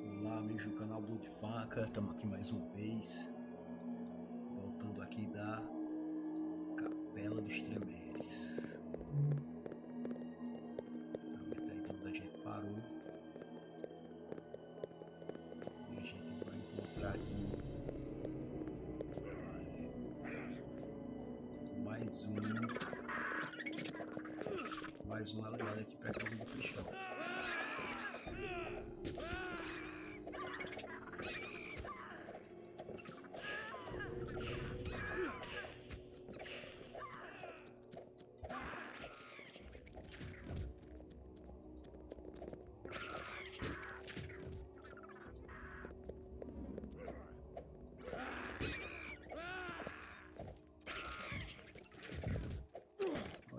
Olá, amigos do canal Blue de Faca, estamos aqui mais uma vez, voltando aqui da Capela dos Tremeres. Realmente aí de onde a gente parou. E a gente vai encontrar aqui mais um aliado aqui para casa do Pichote.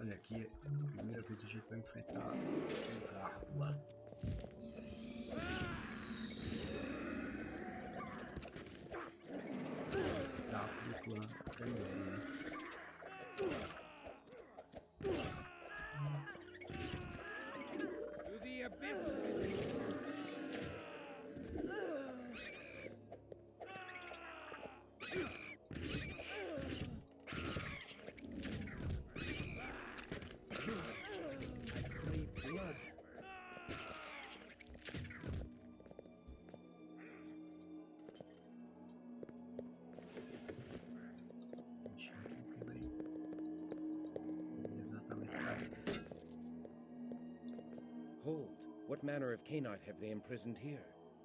Olha aqui, a primeira vez a gente vai enfrentar um gárgula. Escape do clã tremere. To the abyss! I crave blood. Deixa eu ver o que vai ser exatamente para ele. Hold. What manner of canite have they imprisoned here?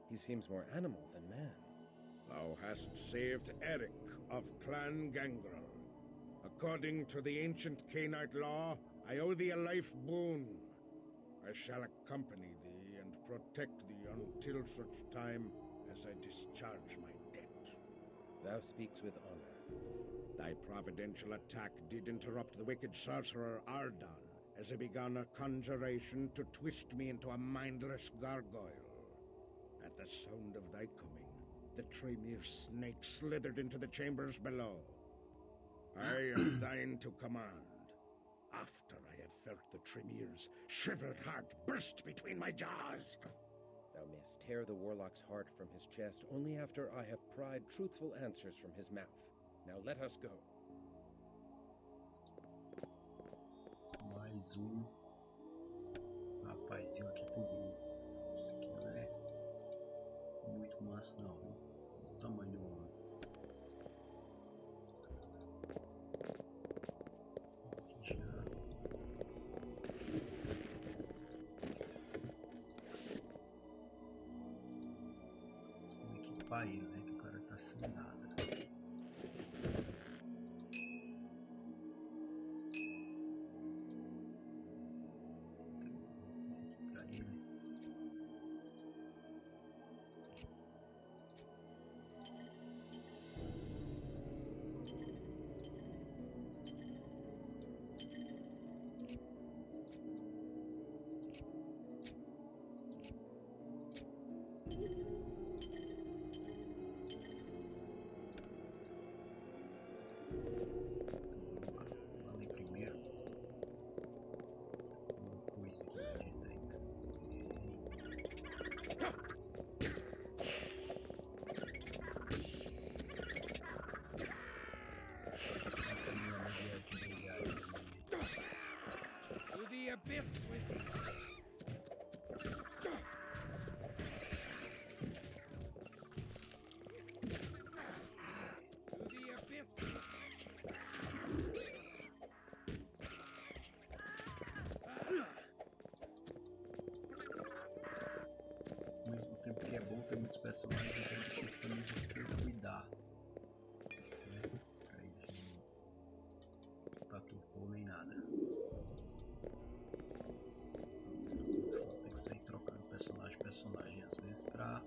He seems more animal than man. Thou hast saved Eric of Clan Gangrel. According to the ancient Canite law, I owe thee a life boon. I shall accompany thee and protect thee until such time as I discharge my debt. Thou speaks with honor. Thy providential attack did interrupt the wicked sorcerer Ardan as he began a conjuration to twist me into a mindless gargoyle. At the sound of thy coming, the tremere snake slithered into the chambers below. I am thine to command. After I have felt the tremere's shriveled heart burst between my jaws. Thou mayst tear the warlock's heart from his chest only after I have pried truthful answers from his mouth. Now let us go. Mais um rapazinho aqui pro grupo. Isso aqui não é muito massa não, viu? O tamanho do homem. Aqui já. Vamos equipar ele, né? Que o cara tá sem nada. Vamos ali primeiro. Uma coisa aqui pra gente ainda. To the abyss with thee! To the abyss! Ao mesmo tempo que é bom ter muitos personagens, é difícil também você cuidar, né? Aí de pra turpor nem nada. Tem que sair trocando personagem às vezes pra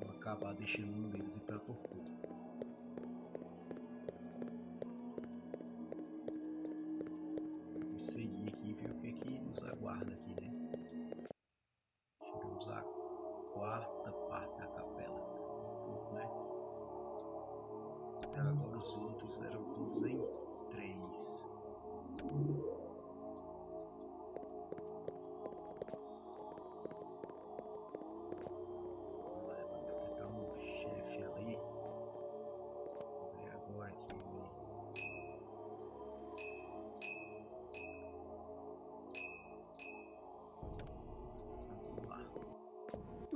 não acabar deixando um deles ir pra turpor. Vamos seguir aqui e ver o que é que nos aguarda aqui, né? Chegamos à quarta parte da capela, né? Até agora os outros eram todos em 3.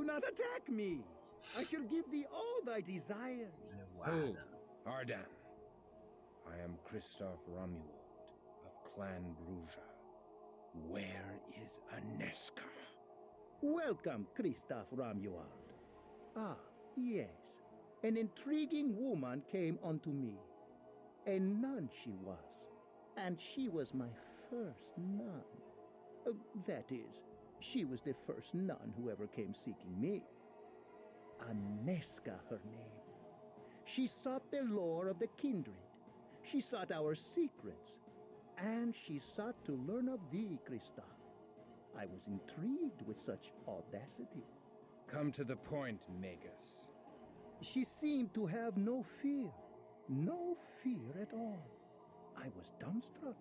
not attack me. I shall give thee all thy desires. Hold, Ardan. I am Christoph Romuald of Clan Bruja. Where is Anezka? Welcome, Christoph Romuald. Ah, yes. An intriguing woman came unto me. A nun she was, and she was my first nun. That is, she was the first nun who ever came seeking me. Anezka, her name. She sought the lore of the kindred. She sought our secrets. And she sought to learn of thee, Christoph. I was intrigued with such audacity. Come to the point, Magus. She seemed to have no fear. No fear at all. I was dumbstruck.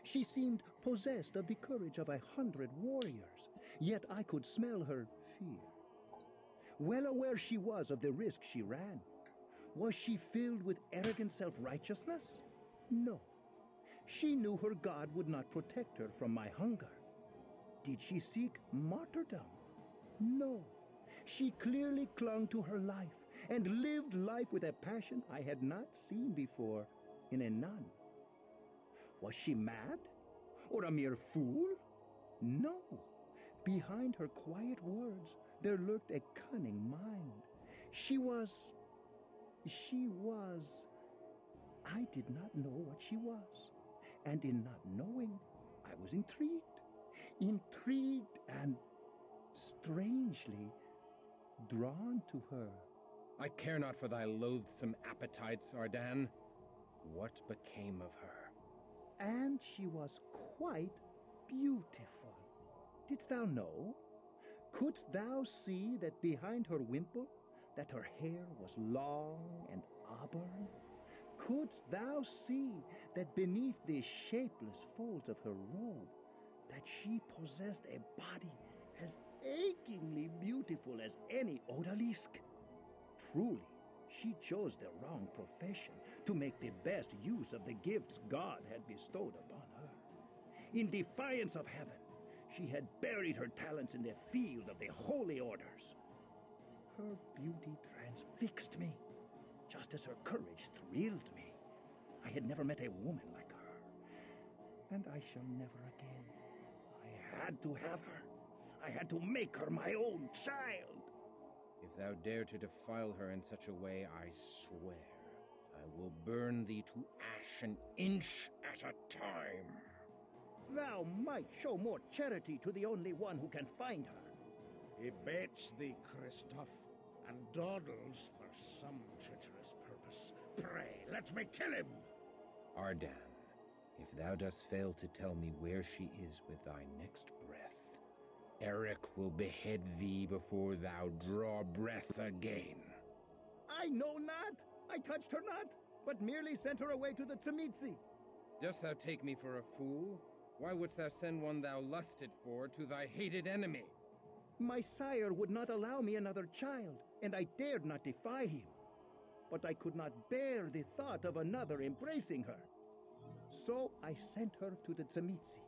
She seemed possessed of the courage of 100 warriors, yet I could smell her fear. Well aware she was of the risk she ran. Was she filled with arrogant self-righteousness? No. She knew her God would not protect her from my hunger. Did she seek martyrdom? No. She clearly clung to her life and lived life with a passion I had not seen before in a nun. Was she mad? Or a mere fool? No. Behind her quiet words, there lurked a cunning mind. She was... I did not know what she was. And in not knowing, I was intrigued. Intrigued and strangely drawn to her. I care not for thy loathsome appetites, Ardan. What became of her? And she was quite beautiful. Didst thou know? Couldst thou see that behind her wimple, that her hair was long and auburn? Couldst thou see that beneath the shapeless folds of her robe, that she possessed a body as achingly beautiful as any odalisque? Truly, she chose the wrong profession to make the best use of the gifts God had bestowed upon her. In defiance of heaven, she had buried her talents in the field of the holy orders. Her beauty transfixed me, just as her courage thrilled me. I had never met a woman like her, and I shall never again. I had to have her. I had to make her my own child. If thou dare to defile her in such a way, I swear I will burn thee to ash an inch at a time. Thou might show more charity to the only one who can find her. He baits thee, Christoph, and dawdles for some treacherous purpose. Pray, let me kill him! Ardan, if thou dost fail to tell me where she is with thy next breath, Eric will behead thee before thou draw breath again. I know not. I touched her not, but merely sent her away to the Tzimitzi. Dost thou take me for a fool? Why wouldst thou send one thou lusted for to thy hated enemy? My sire would not allow me another child, and I dared not defy him. But I could not bear the thought of another embracing her. So I sent her to the Tzimitzi.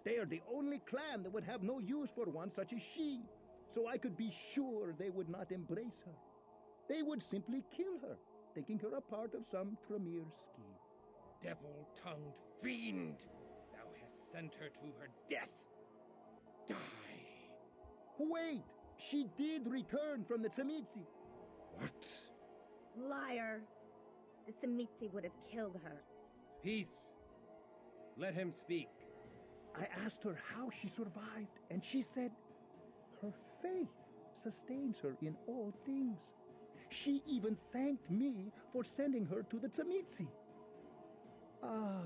They are the only clan that would have no use for one such as she, so I could be sure they would not embrace her. They would simply kill her, thinking her a part of some tremere scheme. Devil-tongued fiend! Thou hast sent her to her death. Die! Wait! She did return from the Tzimitzi. What? Liar! The Tzimitzi would have killed her. Peace. Let him speak. I asked her how she survived, and she said, her faith sustains her in all things. She even thanked me for sending her to the Tzimitzi. Ah,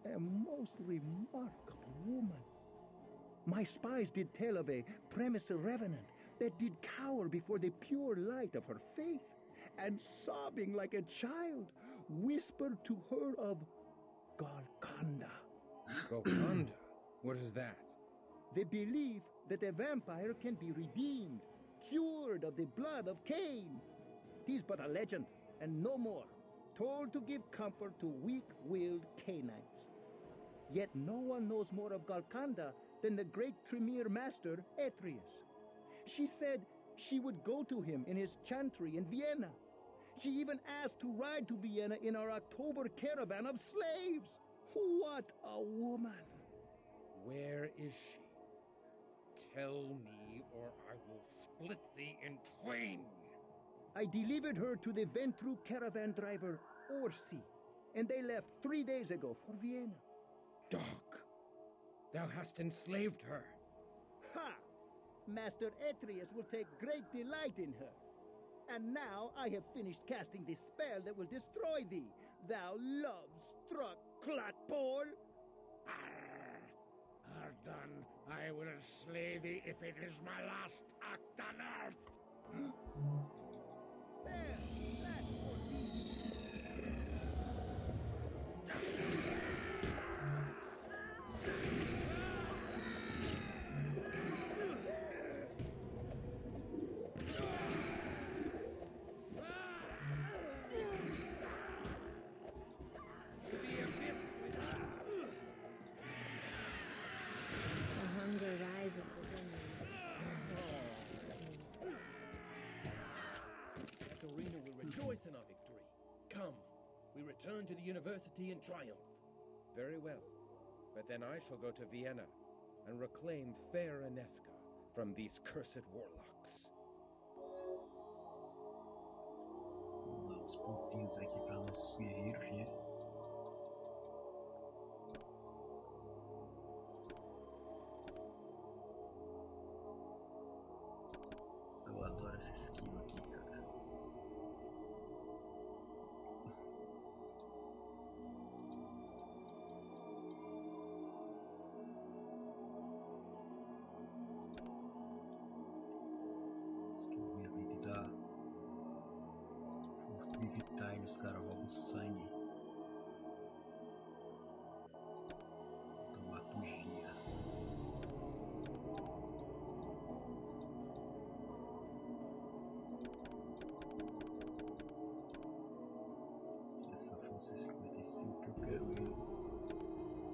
a most remarkable woman. My spies did tell of a premise revenant that did cower before the pure light of her faith, and sobbing like a child, whispered to her of Golconda. Golconda? What is that? The belief that a vampire can be redeemed, cured of the blood of Cain. 'Tis but a legend, and no more, told to give comfort to weak-willed Cainites. Yet no one knows more of Golconda than the great tremere master, Atreus. She said she would go to him in his chantry in Vienna. She even asked to ride to Vienna in our October caravan of slaves. What a woman! Where is she? Tell me, or I will split thee in twain. I delivered her to the Ventru caravan driver, Orsi, and they left 3 days ago for Vienna. Dog! Thou hast enslaved her. Ha! Master Atreus will take great delight in her. And now I have finished casting the spell that will destroy thee, thou love-struck clatpole! Ardan, I will slay thee if it is my last act on earth! There! That's for thee! The hunger rises within me. Katerina will rejoice in our victory. Come, we return to the university in triumph. Very well. But then I shall go to Vienna and reclaim fair Anezka from these cursed warlocks. Vamos dar uns pontinhos aqui para nossos guerreiros, né? Eu adoro essa skill aqui, cara. Skillzinha ali de dar força de evitar e os caras roubam sangue. Dramaturgia. Essa força 55 que eu quero ir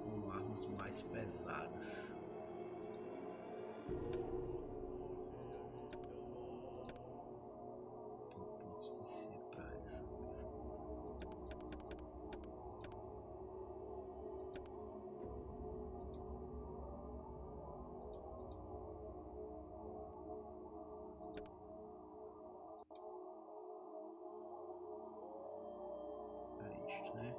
com armas mais pesadas. Tem ponto suficiente para isso. É isto, né?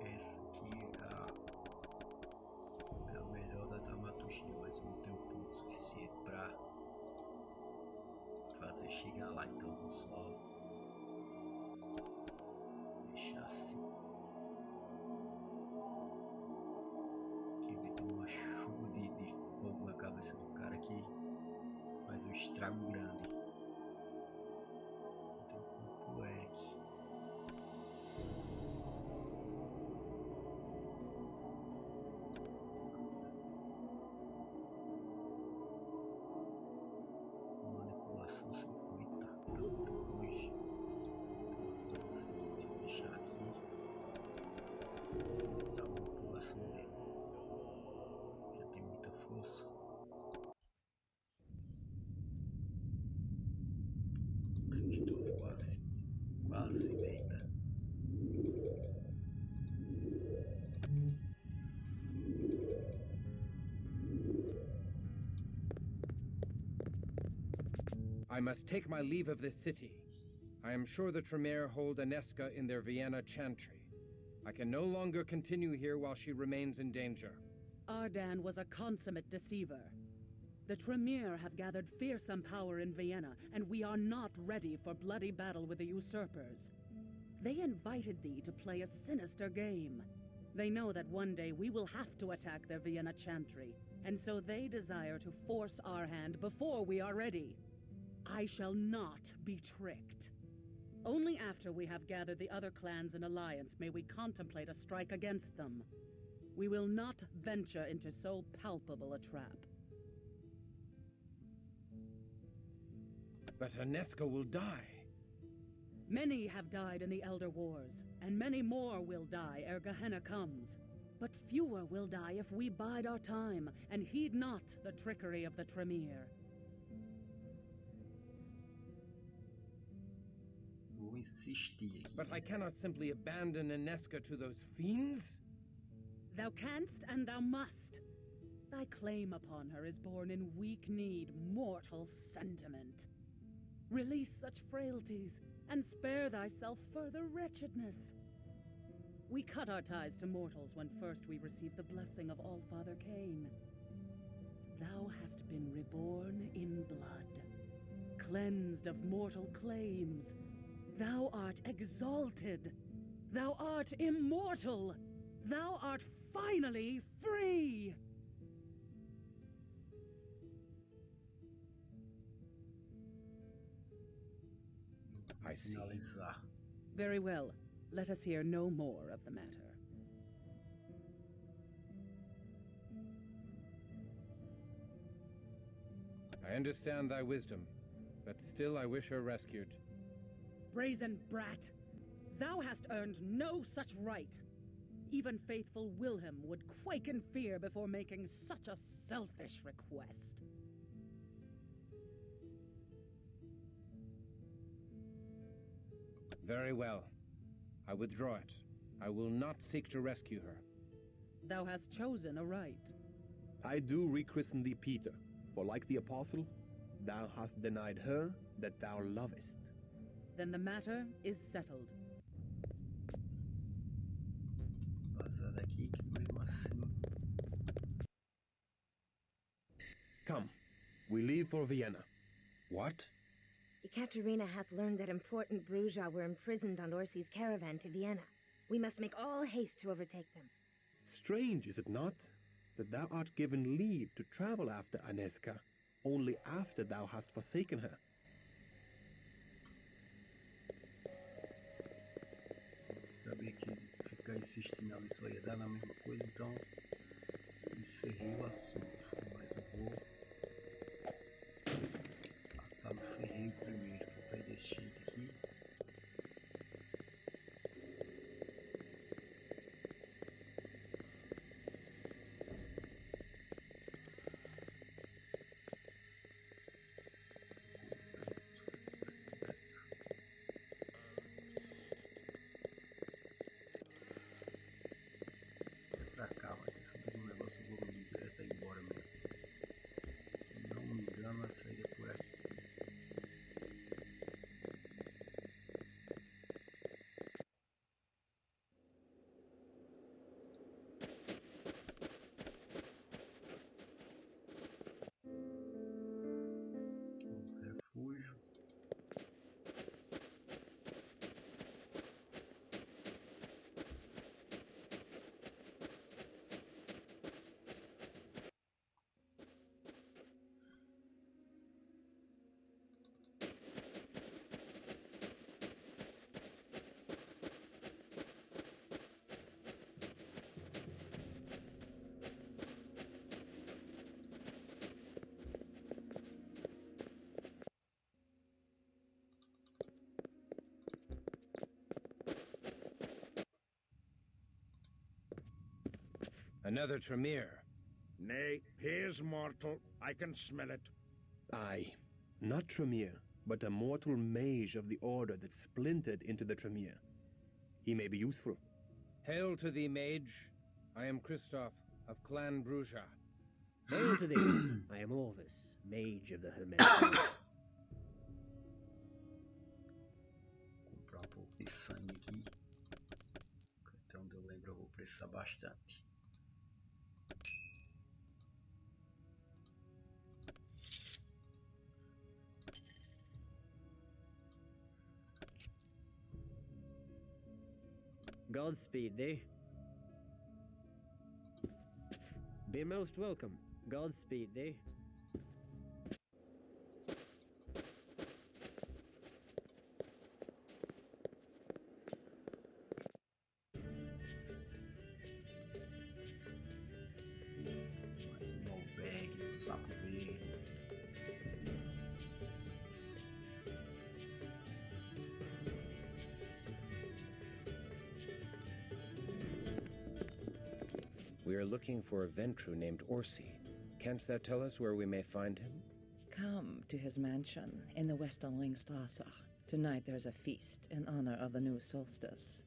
Essa aqui é a melhor da dramaturgia, mas eu não tenho ponto suficiente para fazer chegar lá, então vou só deixar assim. Que vai ter uma chuva de fogo na cabeça do cara que faz um estrago grande. Então, pro Eric. Manipulação 50, tá muito longe. Então vou fazer o seguinte, vou deixar aqui e botar a manipulação dele. Já tem muita força. Estou quase deita. I must take my leave of this city. I am sure the Tremere hold Anezka in their Vienna chantry. I can no longer continue here while she remains in danger. Ardan was a consummate deceiver. The Tremere have gathered fearsome power in Vienna, and we are not ready for bloody battle with the usurpers. They invited thee to play a sinister game. They know that one day we will have to attack their Vienna chantry, and so they desire to force our hand before we are ready. I shall not be tricked. Only after we have gathered the other clans in alliance may we contemplate a strike against them. We will not venture into so palpable a trap. But Anezka will die. Many have died in the Elder Wars, and many more will die ere Gehenna comes. But fewer will die if we bide our time and heed not the trickery of the tremere. Vou insistir aqui. But I cannot simply abandon Anezka to those fiends. Thou canst and thou must. Thy claim upon her is born in weak-kneed, mortal sentiment. Release such frailties, and spare thyself further wretchedness. We cut our ties to mortals when first we received the blessing of Allfather Cain. Thou hast been reborn in blood, cleansed of mortal claims. Thou art exalted. Thou art immortal. Thou art finally free! I see. Finalizar. Very well. Let us hear no more of the matter. I understand thy wisdom, but still I wish her rescued. Brazen brat! Thou hast earned no such right. Even faithful Wilhelm would quake in fear before making such a selfish request. Very well. I withdraw it. I will not seek to rescue her. Thou hast chosen aright. I do rechristen thee Peter, for like the apostle, thou hast denied her that thou lovest. Then the matter is settled. Vazar daqui que mesmo assim. Come, we leave for Vienna. What? Ekaterina hath learned that important Bruja were imprisoned on Orsi's caravan to Vienna. We must make all haste to overtake them. Strange, is it not, that thou art given leave to travel after Anezka, only after thou hast forsaken her? Eu sabia que ficar insistindo ali só ia dar na mesma coisa, então encerrei o assunto. Mas eu vou passar no ferreiro primeiro, que tá desse jeito aqui. Pra cá, vai ter saber um negócio, eu vou me direto aí embora mesmo. Se não me engano, a saída é por aqui. O refúgio. Another tremere. Nay, he is mortal. I can smell it. Aye, not tremere, but a mortal mage of the order that splintered into the tremere. He may be useful. Hail to thee, mage. I am Christoph of Clan Bruja. Hail to thee! I am Orvis, mage of the Hermetic. Comprar um pouco de sangue aqui. Até onde eu lembro, eu vou precisar bastante. Godspeed thee. Be most welcome. Godspeed thee. We are looking for a Ventru named Orsi. Canst thou tell us where we may find him? Come to his mansion in the Westerlingstrasse. Tonight there's a feast in honor of the new solstice.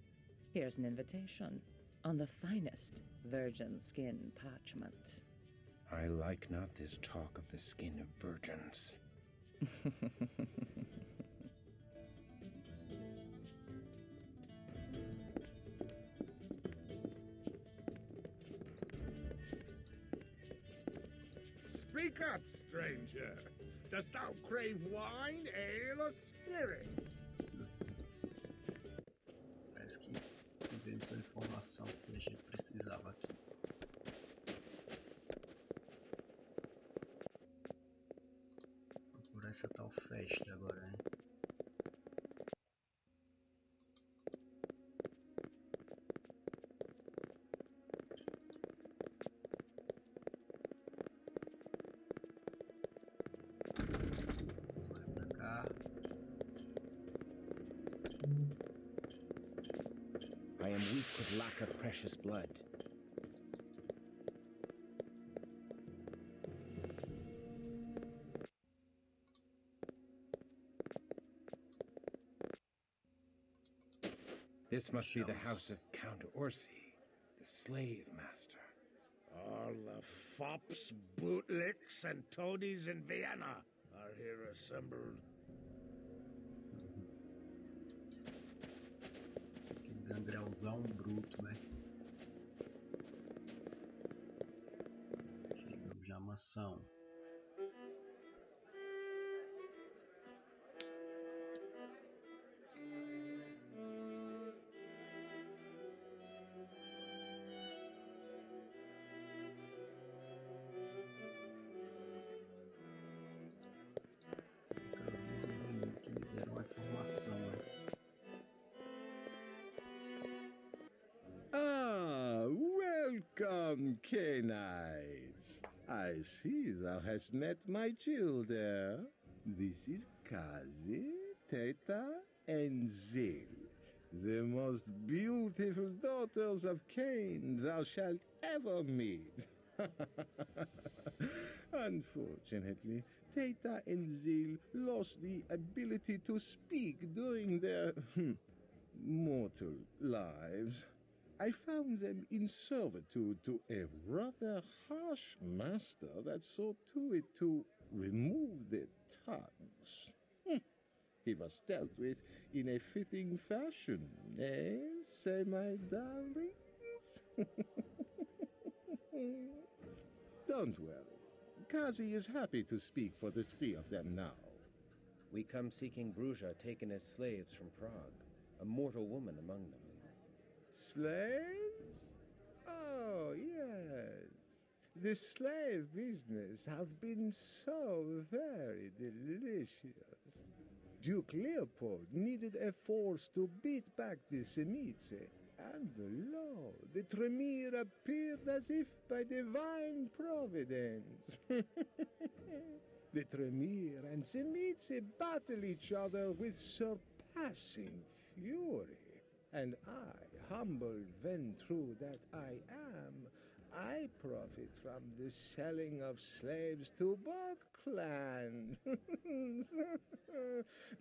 Here's an invitation on the finest virgin skin parchment. I like not this talk of the skin of virgins. Speak up, stranger. Dost thou crave wine, ale, or spirits? Parece que tivemos a informação que a gente precisava aqui. Procurar essa tal festa agora, hein? Vai pra cá. I am weak with lack of precious blood. This must be the house of Count Orsi, the slave master. All the fops, bootlicks, and toadies in Vienna are here assembled. Aquele gangrelzão bruto, né? Chegamos já à mansão. Que me deram a informação, né? Ah, welcome, Canaanites. I see thou hast met my children. This is Kazi, Teta, and Zil, the most beautiful daughters of Cain thou shalt ever meet. Unfortunately, Teta and Zil lost the ability to speak during their mortal lives. I found them in servitude to a rather harsh master that saw to it to remove their tongues. He was dealt with in a fitting fashion, eh, say my darlings? Don't worry. Kazi is happy to speak for the three of them now. We come seeking Bruzja taken as slaves from Prague, a mortal woman among them. Slaves? Oh, yes. The slave business hath been so very delicious. Duke Leopold needed a force to beat back the Semice, and lo, the tremere appeared as if by divine providence. The tremere and Semice battle each other with surpassing fury, and I, humble Ventru that I am, I profit from the selling of slaves to both clans.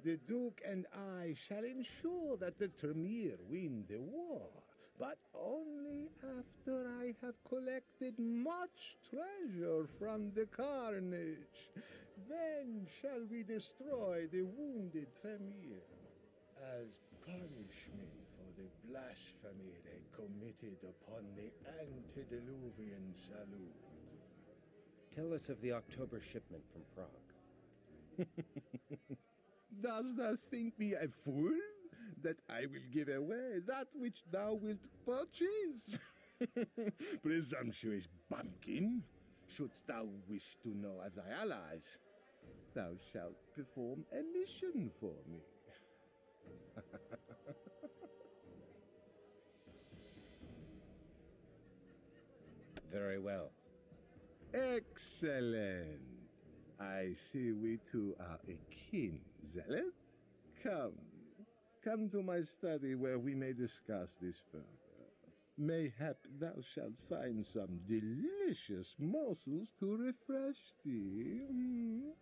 The Duke and I shall ensure that the Tremere win the war, but only after I have collected much treasure from the carnage. Then shall we destroy the wounded Tremere as punishment for the blasphemy they committed upon the antediluvian salute. Tell us of the October shipment from Prague. Dost thou think me a fool, that I will give away that which thou wilt purchase? Presumptuous bumpkin! Shouldst thou wish to know of thy allies, thou shalt perform a mission for me. Very well. Excellent. I see we two are akin, zealot. Come to my study where we may discuss this further. Mayhap thou shalt find some delicious morsels to refresh thee.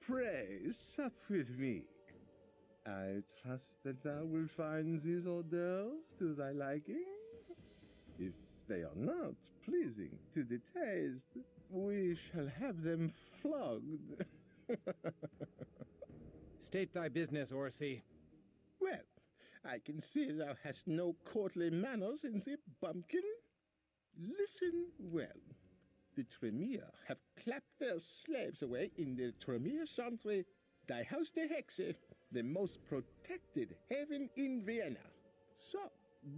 Pray, sup with me. I trust that thou wilt find these hors d'oeuvres to thy liking. If they are not pleasing to the taste, we shall have them flogged. State thy business, Orsi. Well, I can see thou hast no courtly manners in thee, bumpkin. Listen well. The tremere have clapped their slaves away in the tremere chantry, die Haus der Hexe, the most protected haven in Vienna. So,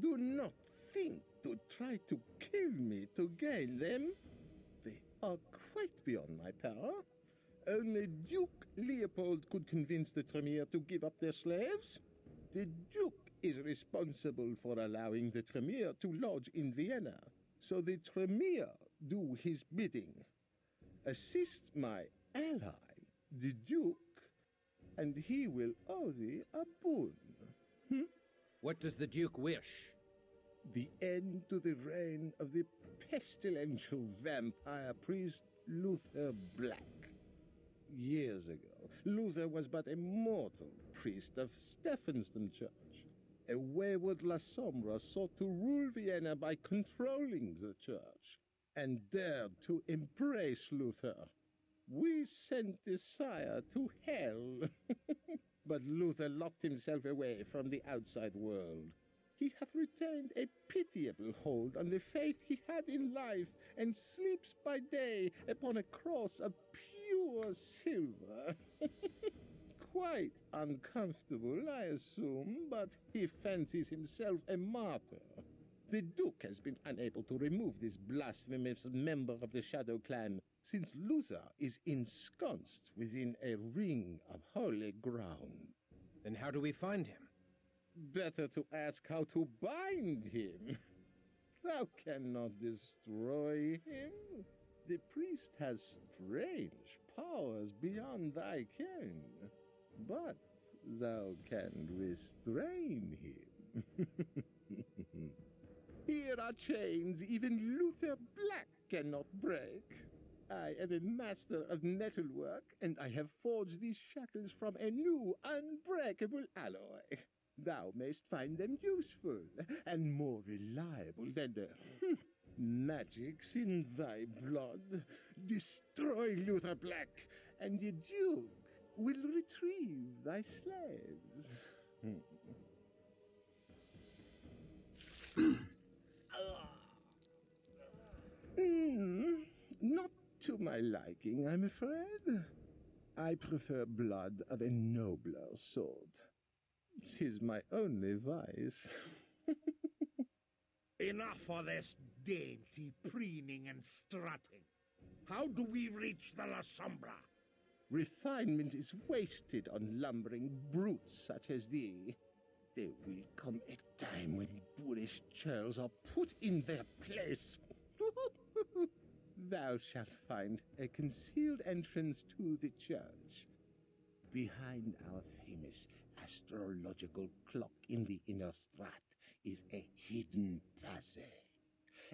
do not think to try to kill me to gain them. They are quite beyond my power. Only Duke Leopold could convince the tremere to give up their slaves. The Duke is responsible for allowing the tremere to lodge in Vienna, so the tremere do his bidding. Assist my ally, the Duke, and he will owe thee a boon. What does the Duke wish? The end to the reign of the pestilential vampire priest Luther Black. Years ago, Luther was but a mortal priest of Stephansdom Church. A wayward La Sombra sought to rule Vienna by controlling the church, and dared to embrace Luther. We sent the sire to hell, but Luther locked himself away from the outside world. He hath retained a pitiable hold on the faith he had in life, and sleeps by day upon a cross of pure silver. Quite uncomfortable, I assume, but he fancies himself a martyr. The Duke has been unable to remove this blasphemous member of the Shadow Clan, since Luther is ensconced within a ring of holy ground. Then how do we find him? Better to ask how to bind him. Thou cannot destroy him. The priest has strange powers beyond thy ken, but thou can restrain him. Here are chains even Luther Black cannot break. I am a master of metalwork, and I have forged these shackles from a new, unbreakable alloy. Thou mayst find them useful, and more reliable than the magics in thy blood. Destroy Luther Black, and the Duke will retrieve thy slaves. Not to my liking, I'm afraid. I prefer blood of a nobler sort. 'Tis my only vice. Enough of this dainty preening and strutting. How do we reach the La Sombra? Refinement is wasted on lumbering brutes such as thee. There will come a time when boorish churls are put in their place. Thou shalt find a concealed entrance to the church. Behind our famous astrological clock in the inner strat is a hidden passage.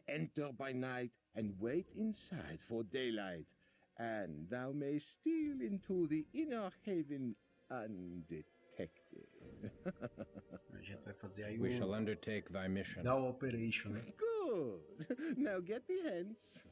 Enter by night and wait inside for daylight, and thou mayst steal into the inner haven undetected. A gente vai fazer aí We shall undertake thy mission. da operation, né? Good. Now get thee hence.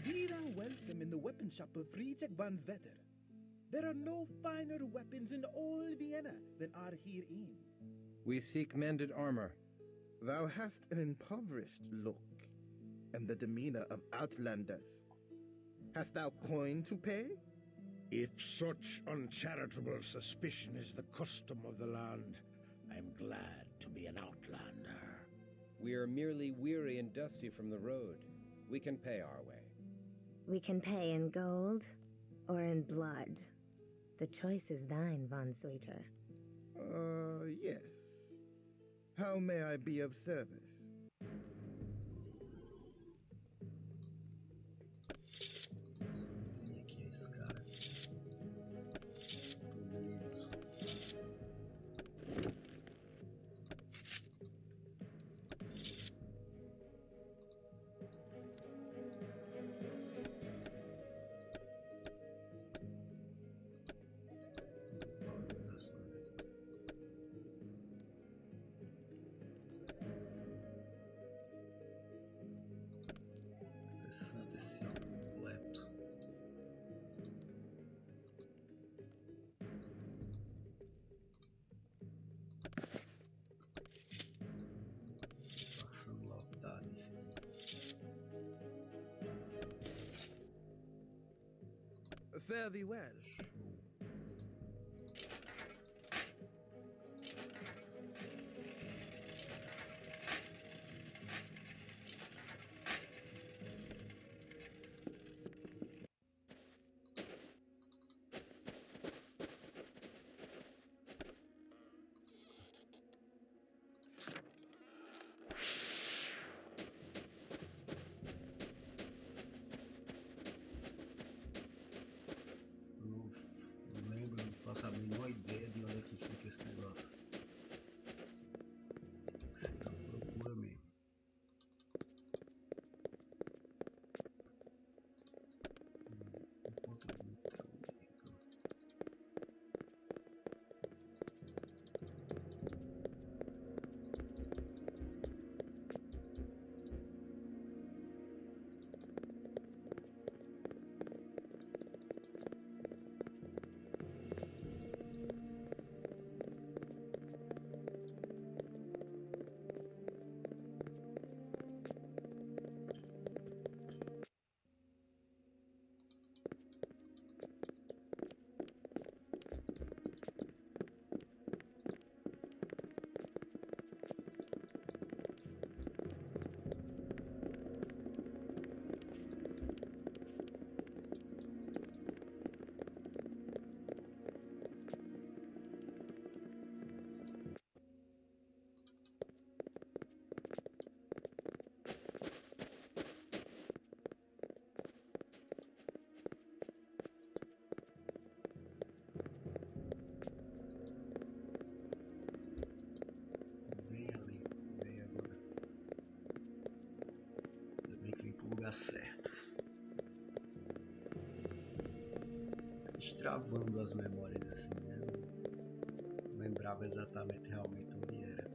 Be thou welcome in the weapon shop of Friedrich von Zwetter. There are no finer weapons in all Vienna than are herein. We seek mended armor. Thou hast an impoverished look, and the demeanor of outlanders. Hast thou coin to pay? If such uncharitable suspicion is the custom of the land, I'm glad to be an outlander. We are merely weary and dusty from the road. We can pay our way. We can pay in gold or in blood. The choice is thine, von Sweeter. Yes. How may I be of service? Essa coisinha aqui é esse cara. Beleza. Interessante esse amuleto. Passando logo da desse aqui. Fare thee well. Não lembro, não faço a menor ideia de onde é que fica esse negócio. Tem que ser uma procura mesmo. Encontro muito. Lugar certo. Destravando as memórias assim, né? Não lembrava exatamente realmente onde era.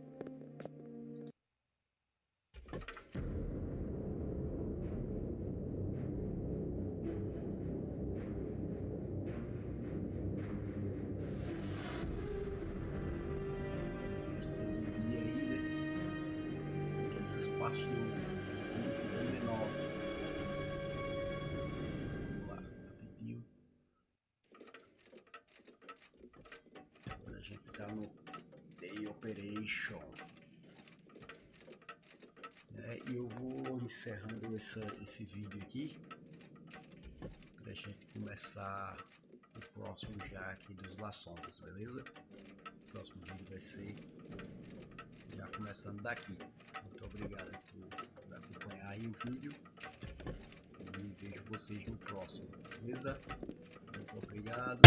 Descendo o dia aí, né? Que essas partes do mundo ficam menor. Vamos lá, rapidinho. Agora a gente tá no Day Operation. E eu vou encerrando esse vídeo aqui para a gente começar o próximo já aqui dos laçons, beleza? O próximo vídeo vai ser já começando daqui. Muito obrigado por acompanhar aí o vídeo e vejo vocês no próximo, beleza? Muito obrigado.